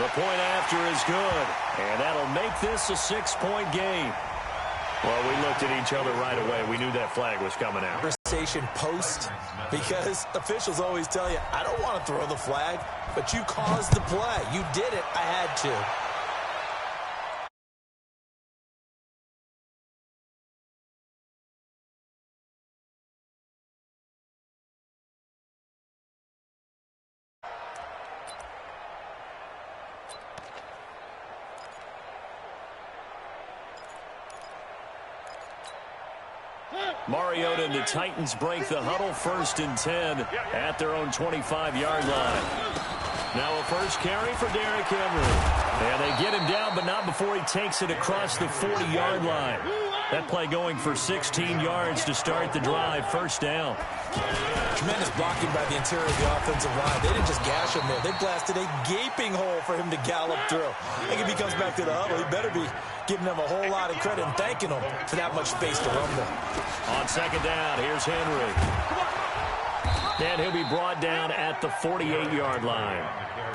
The point after is good, and that'll make this a 6-point game. Well, we looked at each other right away. We knew that flag was coming out. Conversation post, because officials always tell you, I don't want to throw the flag, but you caused the play. You did it. I had to. Mariota and the Titans break the huddle, 1st and 10 at their own 25-yard line. Now a first carry for Derrick Henry. And they get him down, but not before he takes it across the 40-yard line. That play going for 16 yards to start the drive, 1st down. Tremendous blocking by the interior of the offensive line. They didn't just gash him there. They blasted a gaping hole for him to gallop through. I think if he comes back to the huddle, he better be giving them a whole lot of credit and thanking them for that much space to run them. On 2nd down, here's Henry. And he'll be brought down at the 48-yard line.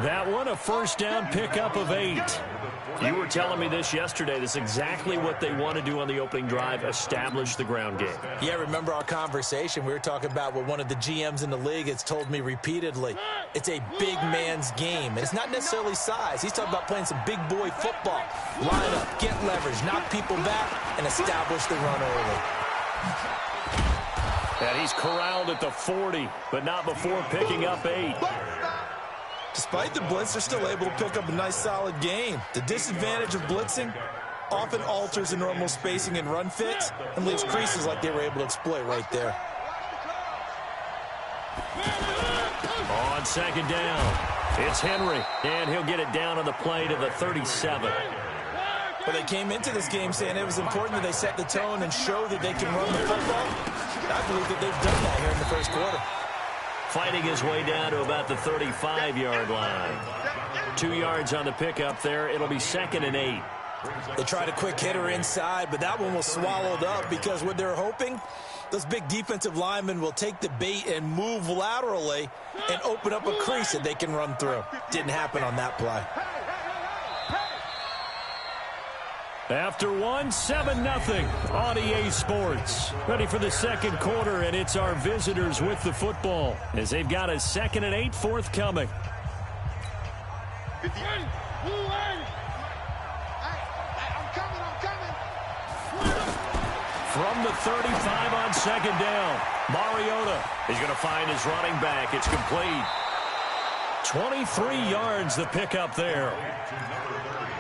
That one, a 1st down pickup of 8. You were telling me this yesterday. This is exactly what they want to do on the opening drive, establish the ground game. Yeah, remember our conversation? We were talking about what one of the GMs in the league has told me repeatedly. It's a big man's game, and it's not necessarily size. He's talking about playing some big boy football. Line up, get leverage, knock people back, and establish the run early. And he's corralled at the 40, but not before picking up 8. Despite the blitz, they're still able to pick up a nice, solid gain. The disadvantage of blitzing often alters the normal spacing and run fits and leaves creases like they were able to exploit right there. On 2nd down, it's Henry, and he'll get it down on the play to the 37. But they came into this game saying it was important that they set the tone and show that they can run the football. I believe that they've done that here in the 1st quarter. Fighting his way down to about the 35-yard line. 2 yards on the pickup there. It'll be 2nd and 8. They tried a quick hitter inside, but that one was swallowed up because what they're hoping, those big defensive linemen will take the bait and move laterally and open up a crease that they can run through. Didn't happen on that play. After 7-0 on EA Sports. Ready for the 2nd quarter, and it's our visitors with the football as they've got a 2nd and 8 forthcoming. From the 35 on 2nd down, Mariota is going to find his running back. It's complete. 23 yards the pickup there.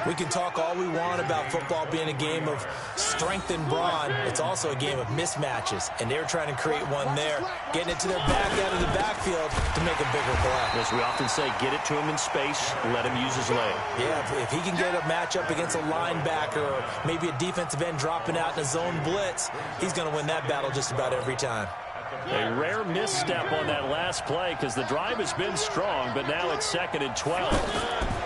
We can talk all we want about football being a game of strength and brawn. It's also a game of mismatches, and they're trying to create one there, getting it to their back out of the backfield to make a bigger play. As we often say, get it to him in space, let him use his leg. Yeah, if he can get a matchup against a linebacker or maybe a defensive end dropping out in a zone blitz, he's going to win that battle just about every time. A rare misstep on that last play because the drive has been strong, but now it's 2nd and 12.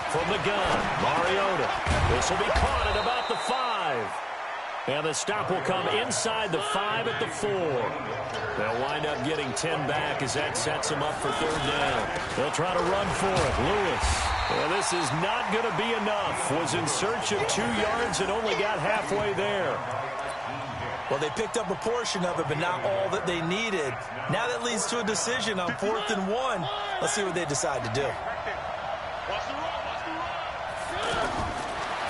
From the gun, Mariota. This will be caught at about the 5. And the stop will come inside the 5 at the 4. They'll wind up getting 10 back as that sets them up for 3rd down. They'll try to run for it. Lewis. Well, this is not going to be enough. Was in search of 2 yards and only got halfway there. Well, they picked up a portion of it, but not all that they needed. Now that leads to a decision on 4th and 1. Let's see what they decide to do.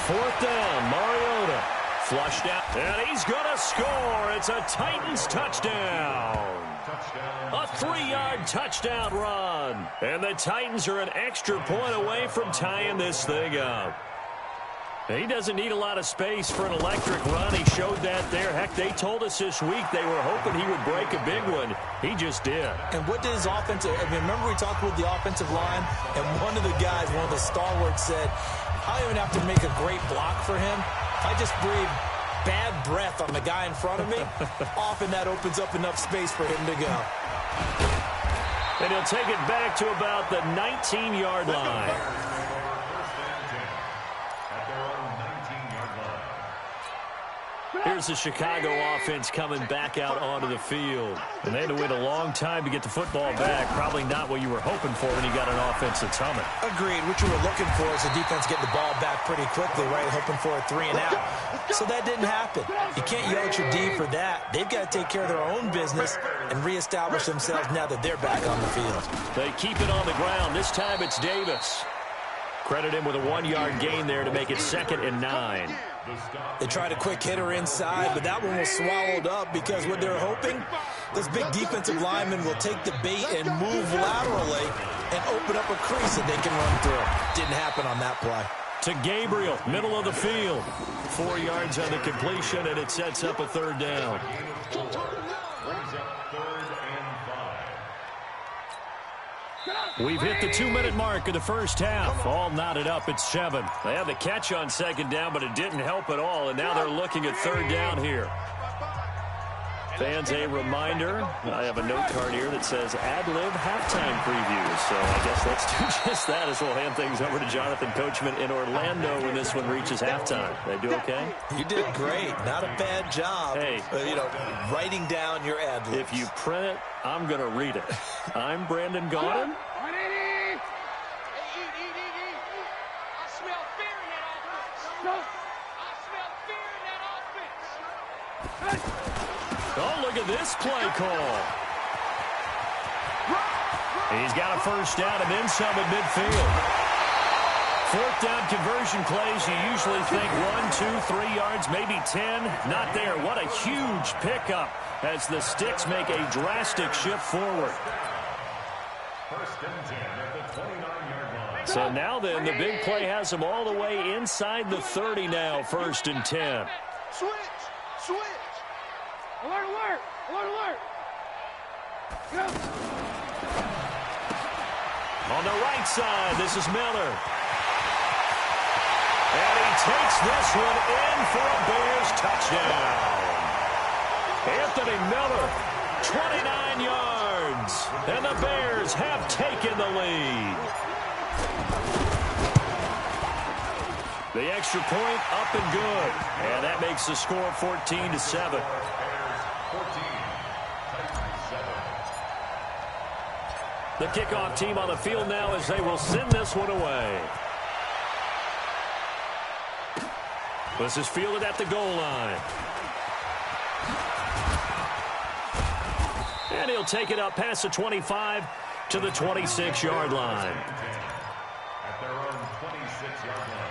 4th down, Mariota. Flushed out, and he's going to score. It's a Titans touchdown. A 3-yard touchdown run. And the Titans are an extra point away from tying this thing up. He doesn't need a lot of space for an electric run. He showed that there. Heck, they told us this week they were hoping he would break a big one. He just did. And what did his offensive, I mean, remember we talked with the offensive line, and one of the guys, one of the stalwarts said, I don't even have to make a great block for him. If I just breathe bad breath on the guy in front of me, often that opens up enough space for him to go. And he'll take it back to about the 19-yard line. Here's the Chicago offense coming back out onto the field. And they had to wait a long time to get the football back. Probably not what you were hoping for when you got an offense that's humming. Agreed. What you were looking for is the defense getting the ball back pretty quickly, right? Hoping for a 3-and-out. So that didn't happen. You can't yell at your D for that. They've got to take care of their own business and reestablish themselves now that they're back on the field. They keep it on the ground. This time it's Davis. Credit him with a 1-yard gain there to make it 2nd and 9. They tried a quick hitter inside, but that one was swallowed up because what they're hoping, those big defensive linemen will take the bait and move laterally and open up a crease that they can run through. Didn't happen on that play. To Gabriel, middle of the field. 4 yards on the completion, and it sets up a 3rd down. We've hit the 2-minute mark of the first half. All knotted up at 7. They had the catch on 2nd down, but it didn't help at all, and now they're looking at 3rd down here. Fans, a reminder, I have a note card here that says ad-lib halftime previews. So I guess let's do just that as we'll hand things over to Jonathan Coachman in Orlando when this one reaches halftime. They do okay? You did great. Not a bad job. Hey, writing down your ad-libs. If you print it, I'm going to read it. I'm Brandon Gaudin. Oh, look at this play call. He's got a 1st down and then some at midfield. 4th down conversion plays, you usually think 1, 2, 3 yards, maybe 10. Not there. What a huge pickup as the Sticks make a drastic shift forward. 1st and 10 at the 29-yard line. So now then, the big play has them all the way inside the 30 now, 1st and 10. Switch. Alert. Go. On the right side, this is Miller. And he takes this one in for a Bears touchdown. Anthony Miller, 29 yards. And the Bears have taken the lead. The extra point up and good. And that makes the score 14-7. The kickoff team on the field now as they will send this one away. This is fielded at the goal line. And he'll take it up past the 25 to the 26-yard line. At their own 26-yard line.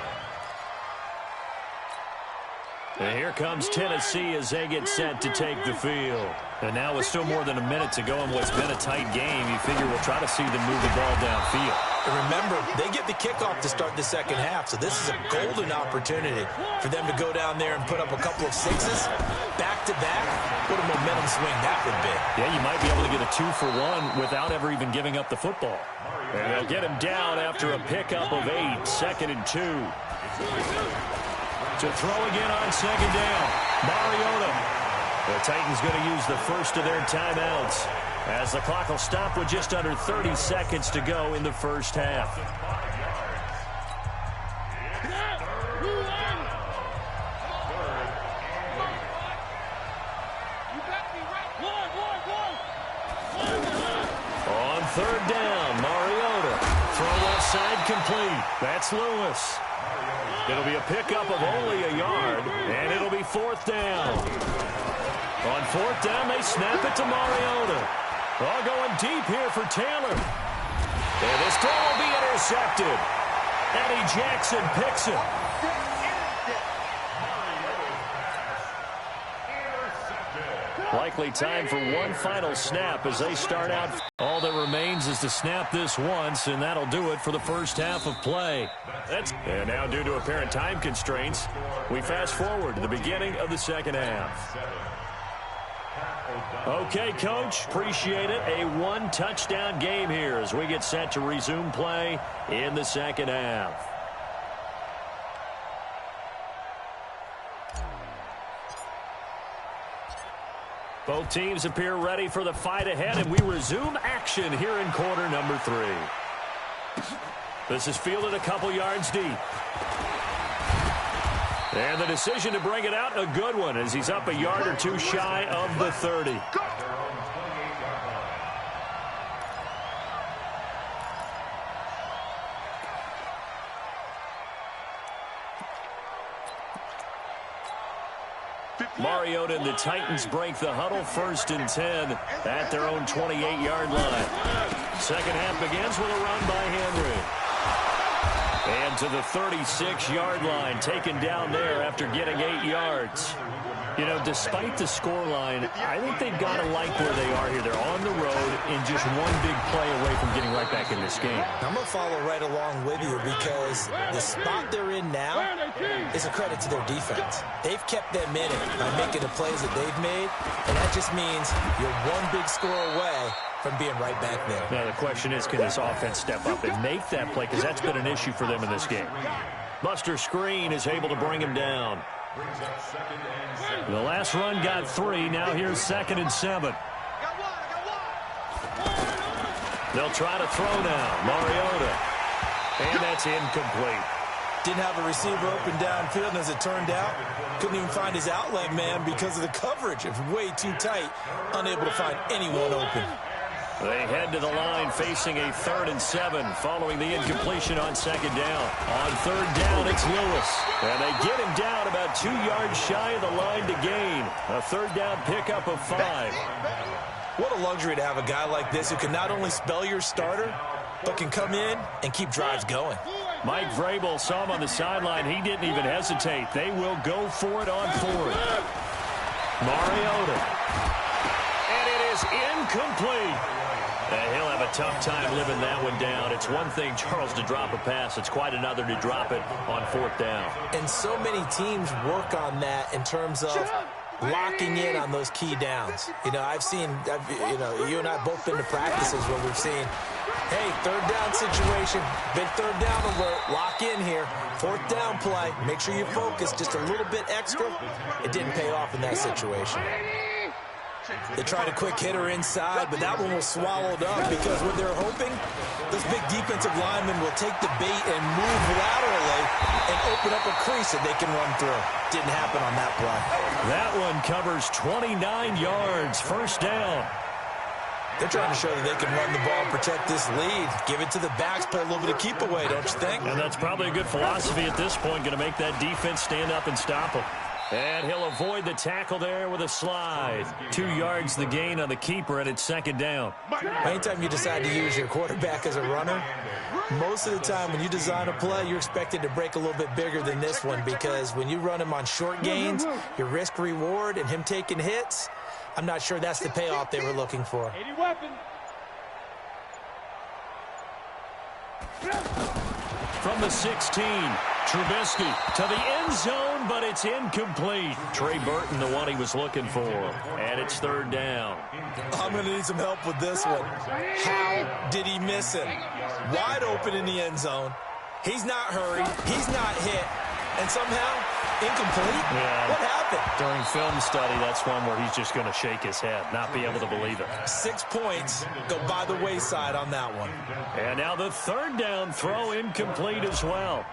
And here comes Tennessee as they get set to take the field. And now with still more than a minute to go in what's been a tight game, you figure we'll try to see them move the ball downfield. And remember, they get the kickoff to start the 2nd half, so this is a golden opportunity for them to go down there and put up a couple of 6s back-to-back. What a momentum swing that would be. Yeah, you might be able to get a 2-for-1 without ever even giving up the football. And they'll get him down after a pickup of 8, 2nd and 2. To throw again on 2nd down, Mariota. The Titans going to use the first of their timeouts as the clock will stop with just under 30 seconds to go in the first half. On 3rd down, Mariota. Throw left side complete. That's Lewis. It'll be a pickup of only a yard, and it'll be 4th down. On 4th down, they snap it to Mariota. All going deep here for Taylor. And this throw will be intercepted. Eddie Jackson picks it. Likely time for one final snap as they start out. All that remains is to snap this once, and that'll do it for the first half of play. And now, due to apparent time constraints, we fast forward to the beginning of the 2nd half. Okay, Coach, appreciate it. A 1-touchdown game here as we get set to resume play in the 2nd half. Both teams appear ready for the fight ahead, and we resume action here in quarter number 3. This is fielded a couple yards deep. And the decision to bring it out, a good one, as he's up a yard or two shy of the 30. Mariota and the Titans break the huddle, 1st and 10 at their own 28-yard line. Second half begins with a run by Henry. And to the 36-yard line, taken down there after getting 8 yards. You know, despite the scoreline, I think they've got to like where they are here. They're on the road and just one big play away from getting right back in this game. I'm going to follow right along with you because the spot they're in now is a credit to their defense. They've kept them in it by making the plays that they've made, and that just means you're one big score away from being right back there. Now, the question is, can this offense step up and make that play? Because that's been an issue for them in this game. Buster Screen is able to bring him down. The last run got 3. Now here's 2nd and 7. They'll try to throw now. Mariota. And that's incomplete. Didn't have a receiver open downfield, and as it turned out, couldn't even find his outlet man because of the coverage. It was way too tight, unable to find anyone open. They head to the line facing a 3rd and 7 following the incompletion on 2nd down. On 3rd down, it's Lewis. And they get him down about 2 yards shy of the line to gain. A 3rd down pickup of 5. What a luxury to have a guy like this who can not only spell your starter, but can come in and keep drives going. Mike Vrabel saw him on the sideline. He didn't even hesitate. They will go for it on 4th. Mariota. And it is incomplete. He'll have a tough time living that one down. It's one thing, Charles, to drop a pass. It's quite another to drop it on 4th down. And so many teams work on that in terms of locking in on those key downs. You know, you and I both been to practices where we've seen, hey, 3rd down situation, big 3rd down alert, lock in here. 4th down play, make sure you focus just a little bit extra. It didn't pay off in that situation. They tried a quick hitter inside, but that one was swallowed up because what they're hoping, those big defensive linemen will take the bait and move laterally and open up a crease that they can run through. Didn't happen on that play. That one covers 29 yards, 1st down. They're trying to show that they can run the ball and protect this lead. Give it to the backs, play a little bit of keep away, don't you think? And that's probably a good philosophy at this point, going to make that defense stand up and stop them. And he'll avoid the tackle there with a slide. 2 yards the gain on the keeper, and it's 2nd down. Anytime you decide to use your quarterback as a runner, most of the time when you design a play, you're expected to break a little bit bigger than this one because when you run him on short gains, your risk-reward and him taking hits, I'm not sure that's the payoff they were looking for. From the 16, Trubisky to the end zone, but it's incomplete. Trey Burton, the one he was looking for. And it's 3rd down. I'm going to need some help with this one. How did he miss him? Wide open in the end zone. He's not hurried. He's not hit. And somehow, incomplete? Yeah. What happened? During film study, that's one where he's just going to shake his head, not be able to believe it. 6 points go by the wayside on that one. And now the 3rd down throw incomplete as well.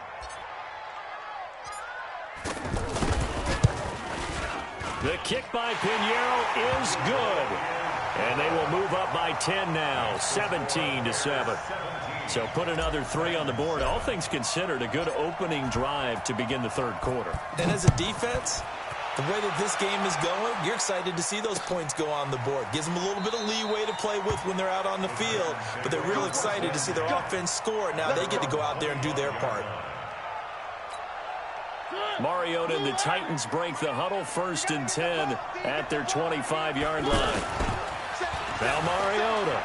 The kick by Pinheiro is good. And they will move up by 10 now, 17-7. So put another 3 on the board. All things considered, a good opening drive to begin the 3rd quarter. And as a defense, the way that this game is going, you're excited to see those points go on the board. Gives them a little bit of leeway to play with when they're out on the field, but they're real excited to see their offense score. Now they get to go out there and do their part. Mariota and the Titans break the huddle, 1st and 10 at their 25-yard line. Now Mariota.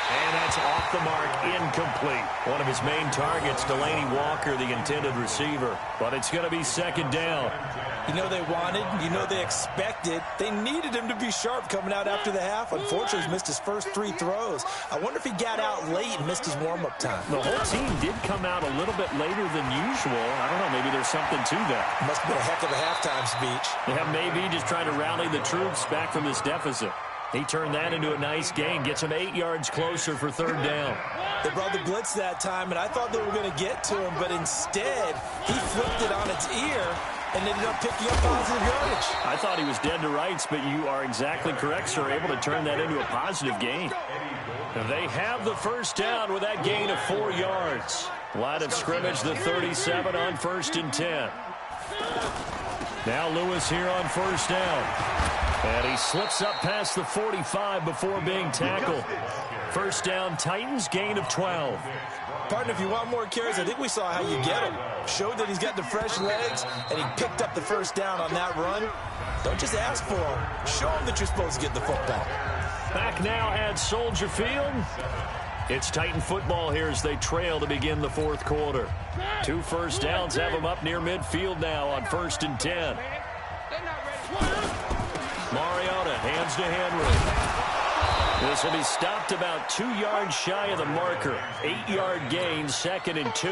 And that's off the mark, incomplete. One of his main targets, Delaney Walker, the intended receiver. But it's going to be 2nd down. You know they wanted, you know they expected. They needed him to be sharp coming out after the half. Unfortunately, he's missed his first 3 throws. I wonder if he got out late and missed his warm-up time. The whole team did come out a little bit later than usual. I don't know, maybe there's something to that. Must have been a heck of a halftime speech. Yeah, maybe just trying to rally the troops back from this deficit. He turned that into a nice gain, gets him 8 yards closer for third down. They brought the blitz that time, and I thought they were going to get to him, but instead, he flipped it on its ear and ended up picking up positive yardage. I thought he was dead to rights, but you are exactly correct, sir, able to turn that into a positive gain. They have the first down with that gain of 4 yards. Line of scrimmage, the 37 on 1st and 10. Now Lewis here on first down. And he slips up past the 45 before being tackled. First down, Titans, gain of 12. Partner, if you want more carries, I think we saw how you get him. Showed that he's got the fresh legs, and he picked up the first down on that run. Don't just ask for him. Show him that you're supposed to get the football. Back now at Soldier Field. It's Titan football here as they trail to begin the fourth quarter. 2 first downs have them up near midfield now on 1st and 10. Mariota hands to Henry. This will be stopped about 2 yards shy of the marker. 8-yard gain, 2nd and 2.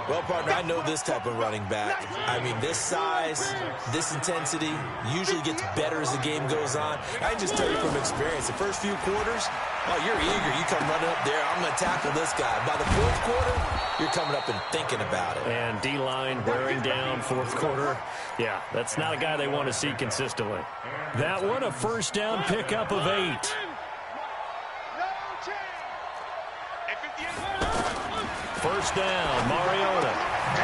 Well, partner, I know this type of running back. I mean, this size, this intensity usually gets better as the game goes on. I can just tell you from experience, the first few quarters, oh, you're eager. You come running up there, I'm going to tackle this guy. By the fourth quarter, you're coming up and thinking about it. And D-line wearing down fourth quarter. Yeah, that's not a guy they want to see consistently. That one, a first down pickup of 8. First down, Mariota.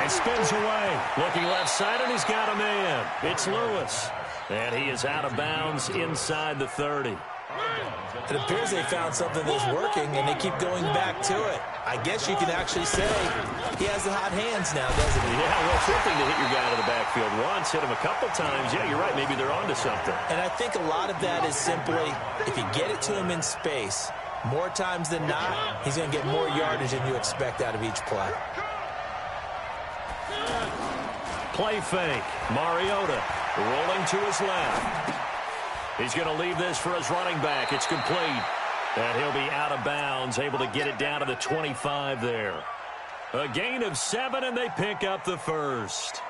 And spins away. Looking left side, and he's got a man. It's Lewis. And he is out of bounds inside the 30. It appears they found something that's working, and they keep going back to it. I guess you can actually say he has the hot hands now, doesn't he? Yeah, well, it's one thing to hit your guy to the backfield once, hit him a couple times. Yeah, you're right. Maybe they're onto something. And I think a lot of that is simply if you get it to him in space, more times than not, he's going to get more yardage than you expect out of each play. Play fake. Mariota rolling to his left. He's going to leave this for his running back. It's complete. And he'll be out of bounds, able to get it down to the 25 there. A gain of 7, and they pick up the first.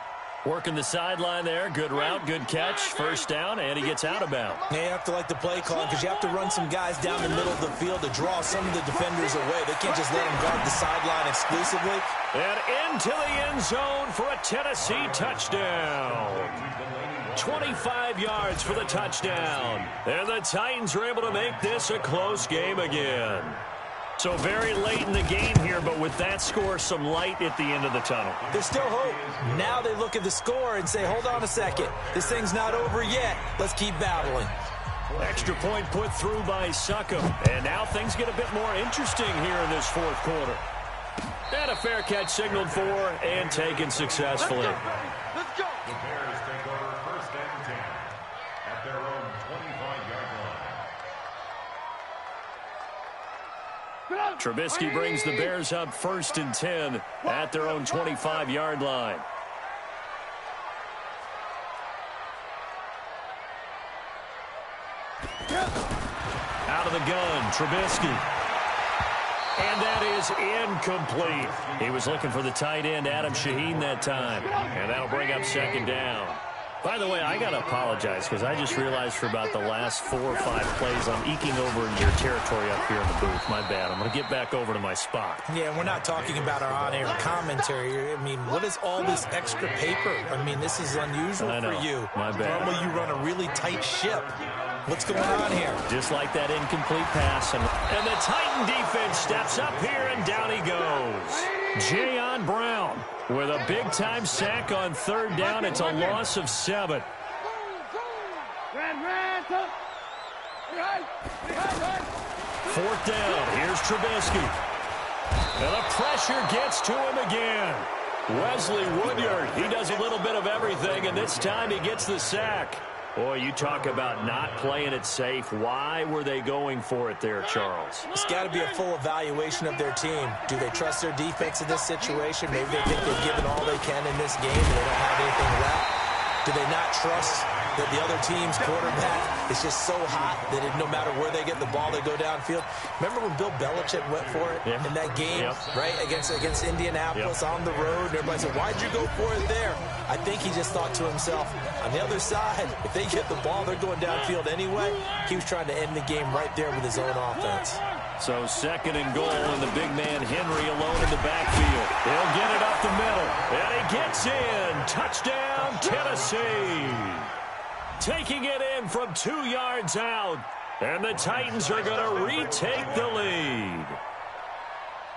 Working the sideline there. Good route, good catch. First down, and he gets out of bounds. Yeah, you have to like the play call because you have to run some guys down the middle of the field to draw some of the defenders away. They can't just let them guard the sideline exclusively. And into the end zone for a Tennessee touchdown. 25 yards for the touchdown. And the Titans are able to make this a close game again. So very late in the game here, but with that score, some light at the end of the tunnel. There's still hope. Now they look at the score and say, hold on a second. This thing's not over yet. Let's keep battling. Extra point put through by Succop. And now things get a bit more interesting here in this fourth quarter. And a fair catch signaled for and taken successfully. Let's go. The Bears take over 1st and 10 at their own 25-yard line. Trubisky brings the Bears up 1st and 10 at their own 25-yard line. Out of the gun, Trubisky. And that is incomplete. He was looking for the tight end, Adam Shaheen, that time. And that'll bring up 2nd down. By the way, I got to apologize because I just realized for about the last 4 or 5 plays I'm eking over in your territory up here in the booth. My bad. I'm going to get back over to my spot. Yeah, we're not talking about our on-air commentary. I mean, what is all this extra paper? I mean, this is unusual for you. My bad. Normally you run a really tight ship. What's going on here? Just like that incomplete pass. And the Titan defense steps up here, and down he goes. Jayon Brown with a big-time sack on 3rd down. It's a loss of 7. Fourth down. Here's Trubisky. And the pressure gets to him again. Wesley Woodyard, he does a little bit of everything, and this time he gets the sack. Boy, you talk about not playing it safe. Why were they going for it there, Charles? It's got to be a full evaluation of their team. Do they trust their defense in this situation? Maybe they think they've given all they can in this game and they don't have anything left. Do they not trust that the other team's quarterback is just so hot that no matter where they get the ball, they go downfield. Remember when Bill Belichick went for it in that game, right, against Indianapolis on the road? And everybody said, why'd you go for it there? I think he just thought to himself, on the other side, if they get the ball, they're going downfield anyway. He was trying to end the game right there with his own offense. So 2nd and goal, and the big man Henry alone in the backfield. He'll get it up the middle, and he gets in. Touchdown, Tennessee. Taking it in from 2 yards out, and the Titans are going to retake the lead.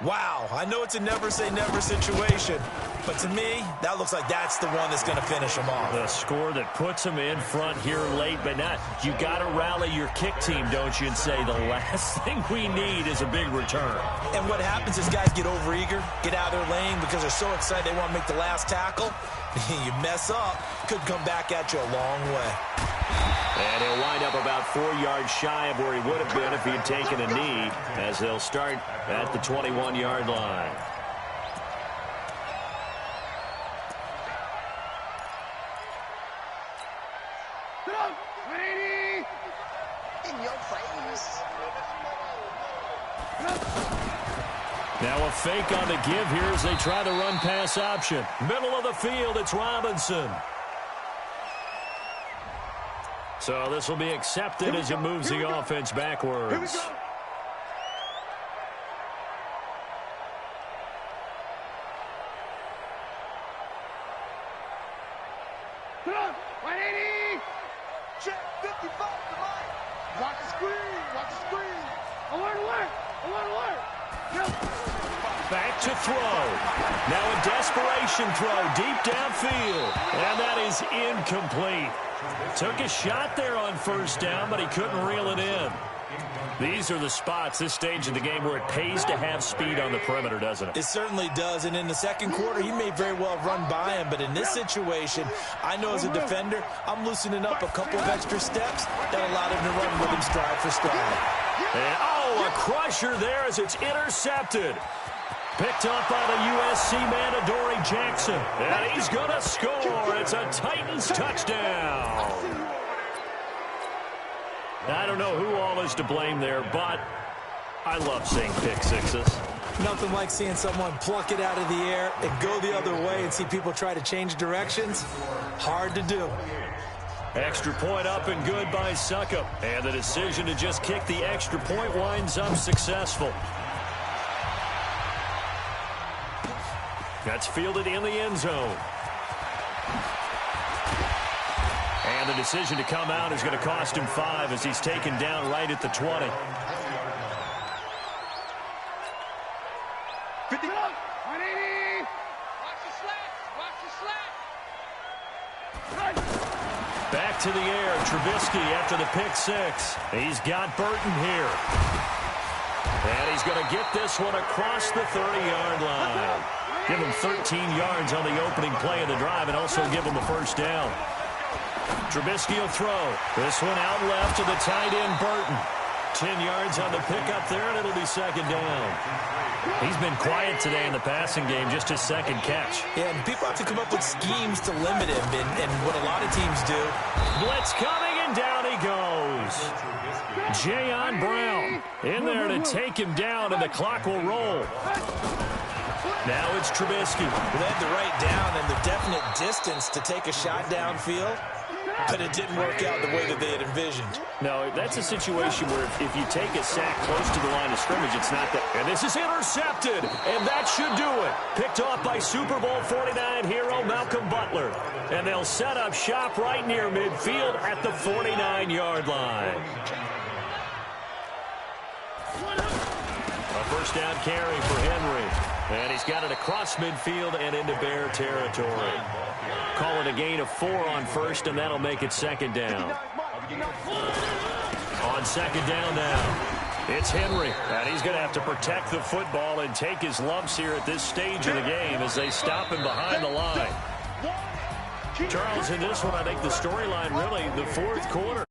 Wow, I know it's a never-say-never situation, but to me, that looks like that's the one that's going to finish them off. The score that puts them in front here late, but not. You got to rally your kick team, don't you, and say the last thing we need is a big return. And what happens is guys get overeager, get out of their lane because they're so excited they want to make the last tackle. You mess up, could come back at you a long way. And he'll wind up about 4 yards shy of where he would have been if he had taken a knee, as they'll start at the 21-yard line. In your face. Now a fake on the give here as they try the run-pass option. Middle of the field, it's Robinson. So this will be accepted as it moves the offense backwards. Put on, 180. Check 55 to Mike. Watch the screen, watch the screen. Alert, alert, alert, alert. Back to throw. Now a desperation throw deep downfield. And that is incomplete. Took a shot there on 1st down, but he couldn't reel it in. These are the spots, this stage of the game, where it pays to have speed on the perimeter, doesn't it? It certainly does, and in the 2nd quarter, he may very well run by him, but in this situation, I know as a defender, I'm loosening up a couple of extra steps that allowed him to run with him stride for stride. And, oh, a crusher there as it's intercepted. Picked up by the USC man, Adoree Jackson. And he's going to score. It's a Titans touchdown. I don't know who all is to blame there, but I love seeing pick sixes. Nothing like seeing someone pluck it out of the air and go the other way and see people try to change directions. Hard to do. Extra point up and good by Suckup. And the decision to just kick the extra point winds up successful. That's fielded in the end zone. And the decision to come out is going to cost him 5 as he's taken down right at the 20. 50. Watch the slack. Watch the slack. Back to the air. Trubisky after the pick 6. He's got Burton here. And he's going to get this one across the 30-yard line. Give him 13 yards on the opening play of the drive and also give him a 1st down. Trubisky will throw. This one out left to the tight end, Burton. 10 yards on the pickup there, and it'll be 2nd down. He's been quiet today in the passing game, just his 2nd catch. Yeah, and people have to come up with schemes to limit him, and what a lot of teams do. Blitz coming, and down he goes. Jayon Brown in there to take him down, and the clock will roll. Now it's Trubisky. They had the right down and the definite distance to take a shot downfield, but it didn't work out the way that they had envisioned. No, that's a situation where if you take a sack close to the line of scrimmage, it's not that. And this is intercepted, and that should do it. Picked off by Super Bowl 49 hero Malcolm Butler. And they'll set up shop right near midfield at the 49-yard line. A 1st down carry for Henry. And he's got it across midfield and into Bear territory. Call it a gain of 4 on 1st, and that'll make it 2nd down. On 2nd down now, it's Henry. And he's going to have to protect the football and take his lumps here at this stage of the game as they stop him behind the line. Charles, in this one, I think the storyline really, the 4th quarter.